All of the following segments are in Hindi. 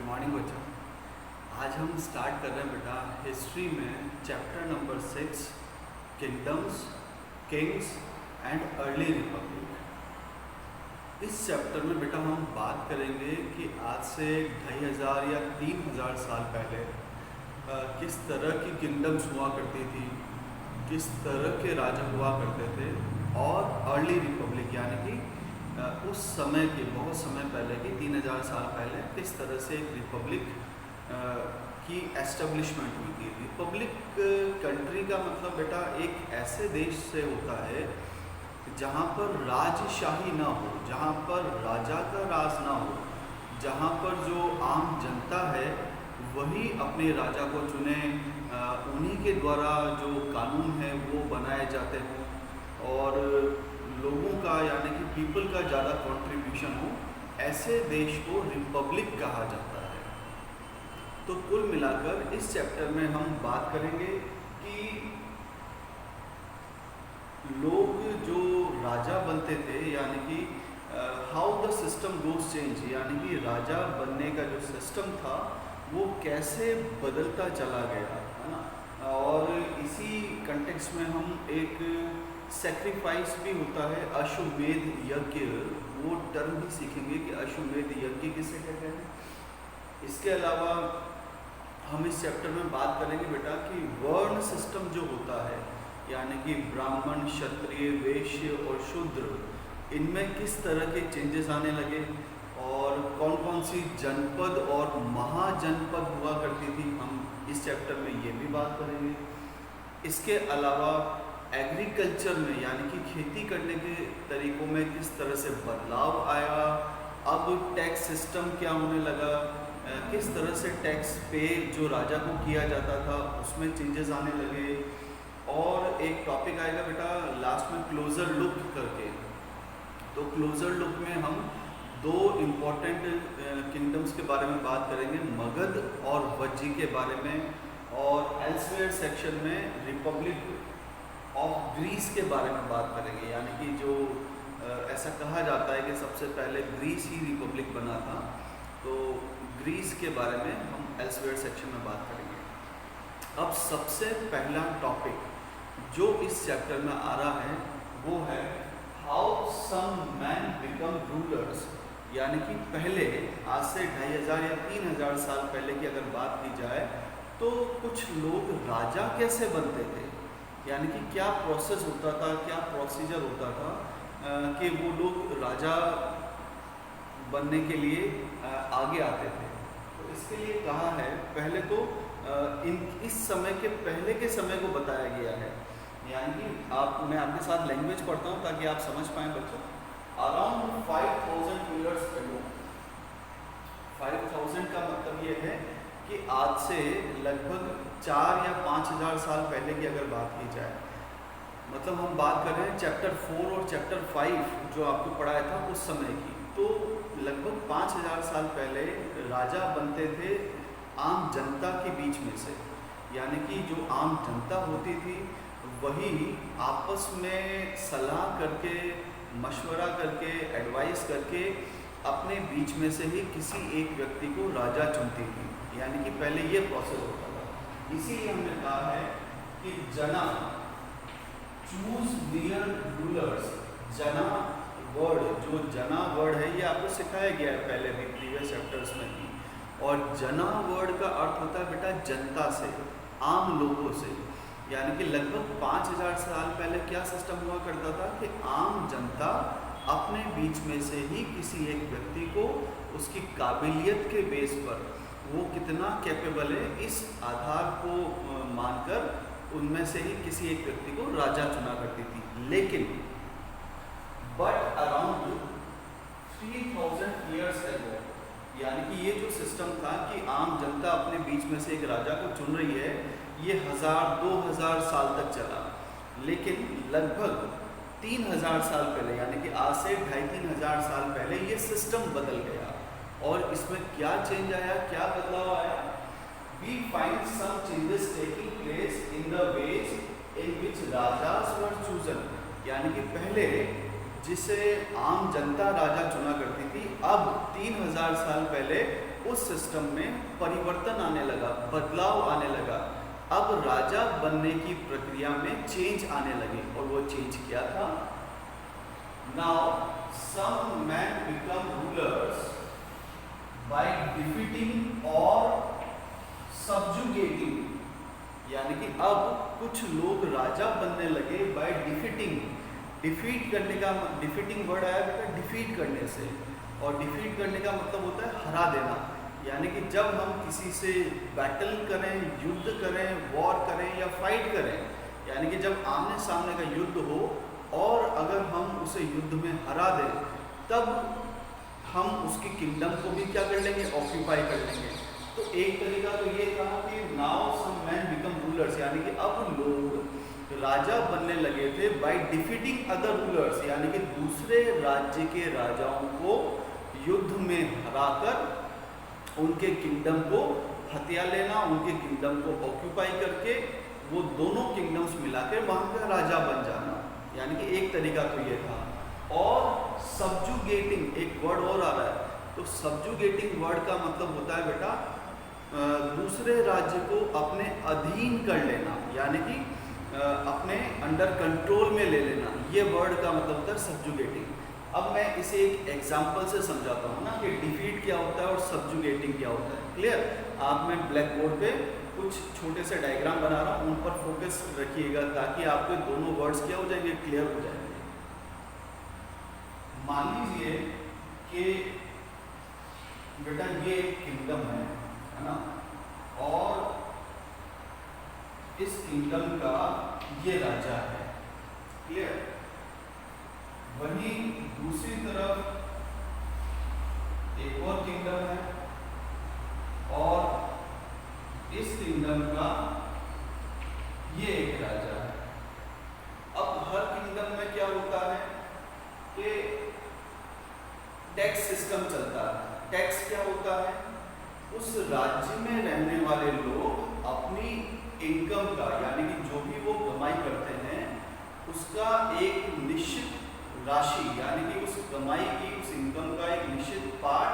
मॉर्निंग बच्चों। आज हम स्टार्ट कर रहे हैं बेटा हिस्ट्री में chapter number 6 kingdoms, Kings and early Republic. इस चैप्टर में बेटा हम बात करेंगे कि आज से 2500 या 3000 साल पहले किस तरह की किंगडम्स हुआ करती थी, किस तरह के राजा हुआ करते थे, और अर्ली रिपब्लिक यानी कि उस समय के बहुत समय पहले की 3000 साल पहले किस तरह से एक रिपब्लिक की एस्टेब्लिशमेंट हुई थी। रिपब्लिक कंट्री का मतलब बेटा एक ऐसे देश से होता है जहाँ पर राजशाही ना हो, जहाँ पर राजा का राज ना हो, जहाँ पर जो आम जनता है वही अपने राजा को चुने, उन्हीं के द्वारा जो कानून है वो बनाए जाते हों और लोगों का यानी कि पीपल का ज़्यादा कंट्रीब्यूशन हो, ऐसे देश को रिपब्लिक कहा जाता है। तो कुल मिलाकर इस चैप्टर में हम बात करेंगे कि लोग जो राजा बनते थे यानी कि how the system goes change, यानी कि राजा बनने का जो सिस्टम था वो कैसे बदलता चला गया, है ना। और इसी कंटेक्स्ट में हम एक सेक्रीफाइस भी होता है, अश्वमेध यज्ञ, वो टर्म भी सीखेंगे कि अश्वमेध यज्ञ किसे कहते हैं। इसके अलावा हम इस चैप्टर में बात करेंगे बेटा कि वर्ण सिस्टम जो होता है यानी कि ब्राह्मण, क्षत्रिय, वैश्य और शूद्र, इनमें किस तरह के चेंजेस आने लगे और कौन कौन सी जनपद और महाजनपद हुआ करती थी, हम इस चैप्टर में ये भी बात करेंगे। इसके अलावा एग्रीकल्चर में यानी कि खेती करने के तरीक़ों में किस तरह से बदलाव आया, अब टैक्स सिस्टम क्या होने लगा, किस तरह से टैक्स पे जो राजा को किया जाता था उसमें चेंजेस आने लगे। और एक टॉपिक आएगा बेटा लास्ट में क्लोज़र लुक करके। तो क्लोज़र लुक में हम दो इम्पॉर्टेंट किंगडम्स के बारे में बात करेंगे, मगध और वज्जी के बारे में, और एल्सवेयर सेक्शन में रिपब्लिक ऑफ ग्रीस के बारे में बात करेंगे। यानी कि जो ऐसा कहा जाता है कि सबसे पहले ग्रीस ही रिपब्लिक बना था, तो ग्रीस के बारे में हम एल्सवेयर सेक्शन में बात करेंगे। अब सबसे पहला टॉपिक जो इस चैप्टर में आ रहा है वो है how some man become rulers, यानी कि पहले आज से 2500 या 3000 साल पहले की अगर बात की जाए तो कुछ लोग राजा कैसे बनते थे, यानी कि क्या प्रोसेस होता था, क्या प्रोसीजर होता था कि वो लोग राजा बनने के लिए आगे आते थे। तो इसके लिए कहा है पहले तो इस समय के पहले के समय को बताया गया है, यानी कि मैं आपके साथ लैंग्वेज पढ़ता हूँ ताकि आप समझ पाएँ बच्चों। अराउंड 5000 ईयर्स अगो, 5000 का मतलब ये है कि आज से लगभग 4 या 5000 साल पहले की अगर बात की जाए, मतलब हम बात कर रहे हैं चैप्टर 4 और चैप्टर 5 जो आपको पढ़ाया था उस समय की। तो लगभग 5000 साल पहले राजा बनते थे आम जनता के बीच में से, यानी कि जो आम जनता होती थी वही आपस में सलाह करके, मशवरा करके, एडवाइस करके अपने बीच में से ही किसी एक व्यक्ति को राजा चुनती थी, यानी कि पहले ये प्रोसेस होता था। इसीलिए हमने कहा है कि जना, चूज नियर रूलर्स, जना वर्ड, जो जना वर्ड है ये आपको सिखाया गया है पहले भी प्रीवियस चैप्टर्स में भी, और जना वर्ड का अर्थ होता है बेटा जनता से, आम लोगों से। यानी कि लगभग 5000 साल पहले क्या सिस्टम हुआ करता था कि आम जनता अपने बीच में से ही किसी एक व्यक्ति को उसकी काबिलियत के बेस पर वो कितना कैपेबल है इस आधार को मानकर उनमें से ही किसी एक व्यक्ति को राजा चुना करती थी। लेकिन बट अराउंड 3000 ईयर्स अगो, यानी कि ये जो सिस्टम था कि आम जनता अपने बीच में से एक राजा को चुन रही है, ये 1000-2000 साल तक चला। लेकिन लगभग 3000 साल पहले यानी कि आज से 2500-3000 साल पहले ये सिस्टम बदल गया। और इसमें क्या चेंज आया, क्या बदलाव आया? We find some changes taking place in the ways in which rajas were chosen, यानी कि पहले जिसे आम जनता राजा चुना करती थी, अब 3000 साल पहले उस सिस्टम में परिवर्तन आने लगा, बदलाव आने लगा। अब राजा बनने की प्रक्रिया में चेंज आने लगे, और वो चेंज क्या था? Now some man become rulers by defeating और सबजुगेटिंग, यानी कि अब कुछ लोग राजा बनने लगे बाय डिफीटिंग। डिफीट करने का, डिफीटिंग वर्ड आया बेटा डिफीट करने से, और डिफीट करने का मतलब होता है हरा देना। यानी कि जब हम किसी से बैटल करें, युद्ध करें, वॉर करें या फाइट करें, यानी कि जब आमने सामने का युद्ध हो और अगर हम उसे युद्ध में हरा दें, तब हम उसकी किंगडम को भी क्या कर लेंगे? ऑक्यूपाई कर लेंगे। तो एक तरीका तो ये था कि now some man become rulers, यानी कि अब लोग राजा बनने लगे थे बाय डिफीटिंग अदर रूलर्स, यानी कि दूसरे राज्य के राजाओं को युद्ध में हराकर उनके किंगडम को हथिया लेना, उनके किंगडम को ऑक्यूपाई करके वो दोनों किंगडम्स मिलाकर वहाँ का राजा बन जाना, यानी कि एक तरीका तो ये था। और सबजुगेटिंग एक वर्ड और आ रहा है, तो सबजुगेटिंग वर्ड का मतलब होता है बेटा दूसरे राज्य को अपने अधीन कर लेना, यानी कि अपने अंडर कंट्रोल में ले लेना, ये वर्ड का मतलब होता है सबजुगेटिंग। अब मैं इसे एक एग्जांपल से समझाता हूँ ना कि डिफीट क्या होता है और सबजुगेटिंग क्या होता है। क्लियर? आप मैं ब्लैक बोर्ड पे कुछ छोटे से डायग्राम बना रहा हूँ, उन पर फोकस रखिएगा ताकि आपके दोनों वर्ड्स क्या हो जाएंगे? क्लियर हो जाएंगे। मान लीजिए कि बेटा ये एक किंगडम है ना, और इस किंगडम का ये राजा है। क्लियर? वहीं दूसरी तरफ एक और किंगडम है, और इस किंगडम का ये एक राजा है। अब हर किंगडम में क्या होता है कि टैक्स सिस्टम चलता है। टैक्स क्या होता है? उस राज्य में रहने वाले लोग अपनी इनकम का, यानी कि जो भी वो कमाई करते हैं, उसका एक निश्चित राशि, यानी कि उस कमाई की, उस इनकम का एक निश्चित पार्ट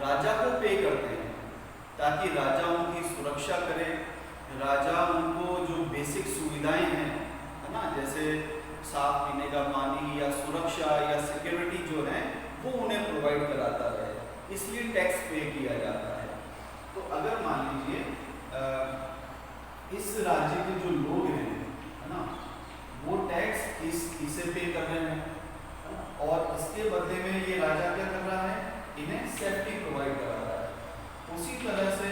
राजा को पे करते हैं, ताकि राजा उनकी सुरक्षा करे, राजा उनको जो बेसिक सुविधाएं हैं, है ना, जैसे साफ पीने का पानी या सुरक्षा या सिक्योरिटी जो है वो उन्हें प्रोवाइड कराता रहे, इसलिए टैक्स पे किया जाता है। तो अगर मान लीजिए इस राज्य के जो लोग हैं, है ना, वो टैक्स इसे पे कर रहे हैं, और इसके बदले में ये राजा क्या कर रहा है? इन्हें सेफ्टी प्रोवाइड करा रहा है। उसी तरह से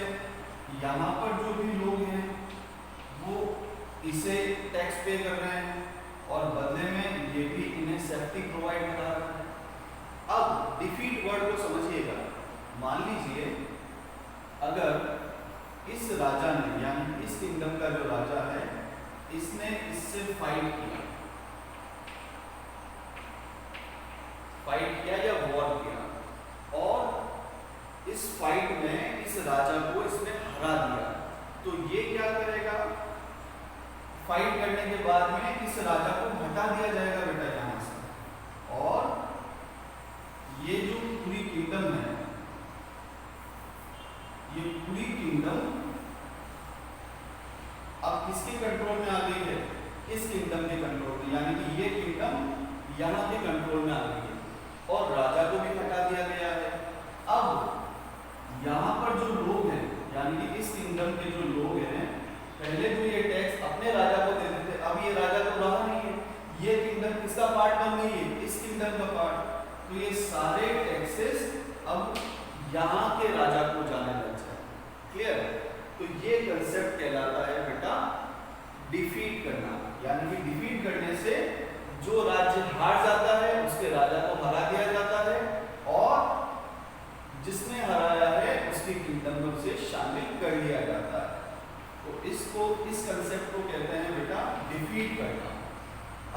यहाँ पर जो भी लोग हैं वो इसे टैक्स पे कर रहे हैं, और बदले में ये भी इन्हें सेफ्टी प्रोवाइड करा रहा है। अब डिफीट वर्ड को समझिएगा। मान लीजिए अगर इस राजा ने, यानी इस किंगडम का जो राजा है, इसने इससे फाइट किया या वॉर किया, और इस फाइट में इस राजा को इसने हरा दिया, तो ये क्या करेगा? फाइट करने के बाद में इस राजा को हटा दिया जाएगा बेटा यहाँ से, और ये जो पूरी किंगडम है, ये पूरी किंगडम अब किसके कंट्रोल में आ गई है? इस किंगडम के कंट्रोल में, यानी कि ये किंगडम यहाँ के कंट्रोल में आ गई है, और राजा को भी हटा दिया गया है। अब यहाँ पर जो लोग हैं, यानी कि इस किंगडम के जो लोग हैं, पहले तो ये टैक्स अपने राजा को देते थे, अब ये राजा तो रहा नहीं है, ये किंगडम किसका पार्ट बन गई है? इस किंगडम का पार्ट। तो ये सारे टैक्सेस अब यहाँ के राजा को जाने लग जाए। क्लियर? तो ये कंसेप्ट कहलाता है बेटा डिफीट करना, यानी कि डिफीट करने से जो राज्य हार जाता है उसके राजा को हरा दिया जाता है, और जिसने हराया है उसकी किंगडम में उसे शामिल कर लिया जाता है। तो इसको, इस कंसेप्ट को कहते हैं बेटा डिफीट करना।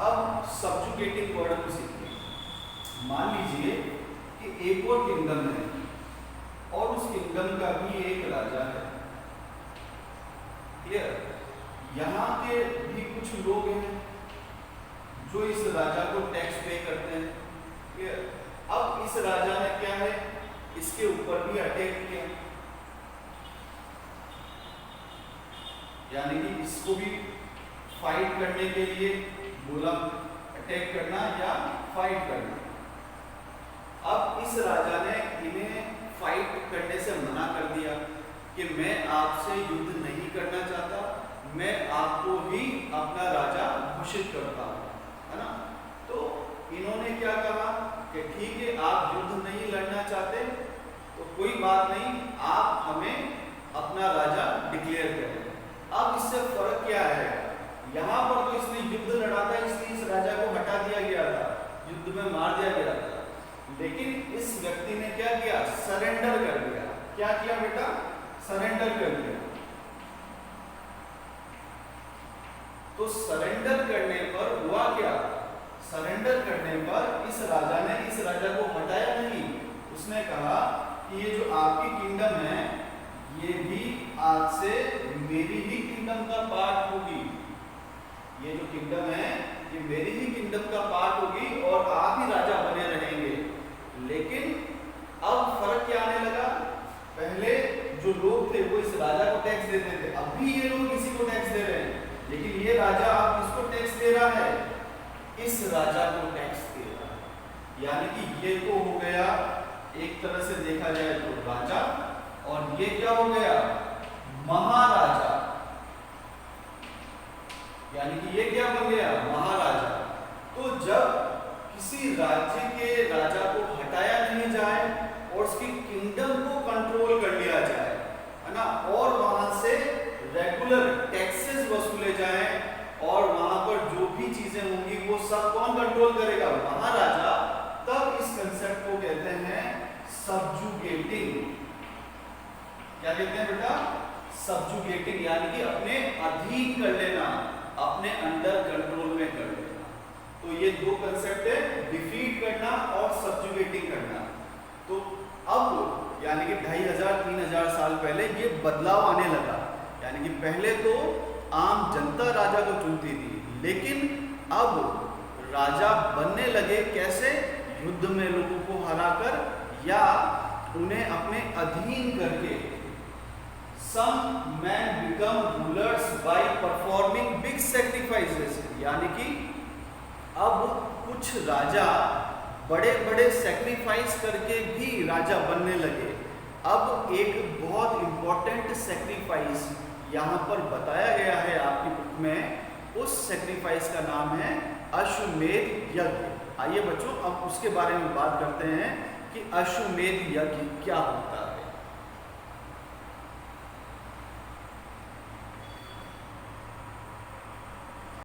अब सबजुगेटिंग वर्ड को सीखिए। मान लीजिए कि एक और किंगडम है, और उस किंगडम का भी एक राजा है। क्लियर? यहाँ के भी कुछ लोग हैं जो इस राजा को टैक्स पे करते हैं। क्लियर? अब इस राजा ने क्या है इसके ऊपर भी अटैक किया, यानी कि इसको भी फाइट करने के लिए बोला, अटैक करना या फाइट करना। अब इस राजा ने इन्हें फाइट करने से मना कर दिया कि मैं आपसे युद्ध नहीं करना चाहता, मैं आपको ही अपना राजा घोषित करता हूं, है ना। तो इन्होंने क्या कहा कि ठीक है, आप युद्ध नहीं लड़ना चाहते तो कोई बात नहीं, आप हमें अपना राजा डिक्लेयर करें। अब इससे फर्क क्या है, यहाँ पर तो इसने युद्ध लड़ा था, इसलिए इस राजा को हटा दिया गया था, युद्ध में मार दिया गया था। लेकिन इस व्यक्ति ने क्या किया, सरेंडर कर दिया। क्या किया बेटा, सरेंडर कर दिया। तो सरेंडर करने पर हुआ क्या, सरेंडर करने पर इस राजा ने इस राजा को हटाया नहीं, उसने कहा कि ये जो आपकी किंगडम है ये भी आज से मेरी ही किंगडम का पार्ट होगी, ये जो किंगडम है ये मेरी ही किंगडम का पार्ट होगी और आप ही राजा बने रहेंगे। लेकिन अब फर्क क्या आने लगा, पहले जो लोग थे वो इस राजा को टैक्स देते थे, अब भी ये लोग किसी को टैक्स दे रहे हैं, लेकिन ये राजा अब किसको टैक्स दे रहा है, इस राजा को टैक्स दे रहा है। यानी कि ये तो हो गया एक तरह से देखा जाए तो राजा, और ये क्या हो गया, महाराजा। यानी कि ये क्या बन गया, महाराजा। तो जब किसी राज्य के राजा को हटाया नहीं जाए और उसकी किंगडम को कंट्रोल कर लिया जाए, है ना, और वहां से रेगुलर टैक्सेस वसूले जाएं, और वहां पर जो भी चीजें होंगी वो सब कौन कंट्रोल करेगा, महाराजा। तब इस कंसेप्ट को कहते हैं सबजुगेटिंग। क्या कहते हैं बेटा, सबजुगेटिंग, यानी कि अपने अधीन कर लेना, अपने अंडर कंट्रोल में कर लेना। तो ये दो कंसेप्ट है, डिफीट करना और सबजुगेटिंग करना। तो अब यानी कि 2500-3000 साल पहले ये बदलाव आने लगा, यानी कि पहले तो आम जनता राजा को चुनती थी, लेकिन अब राजा बनने लगे कैसे, युद्ध में लोगों को हराकर या उन्हें अपने अधीन करके। Some men become rulers by performing big sacrifices, यानी कि अब कुछ राजा बड़े बड़े सेक्रीफाइस करके भी राजा बनने लगे। अब एक बहुत इंपॉर्टेंट सेक्रीफाइस यहाँ पर बताया गया है आपकी बुक में, उस सेक्रीफाइस का नाम है अश्वमेध यज्ञ। आइए बच्चों अब उसके बारे में बात करते हैं कि अश्वमेध यज्ञ क्या होता है।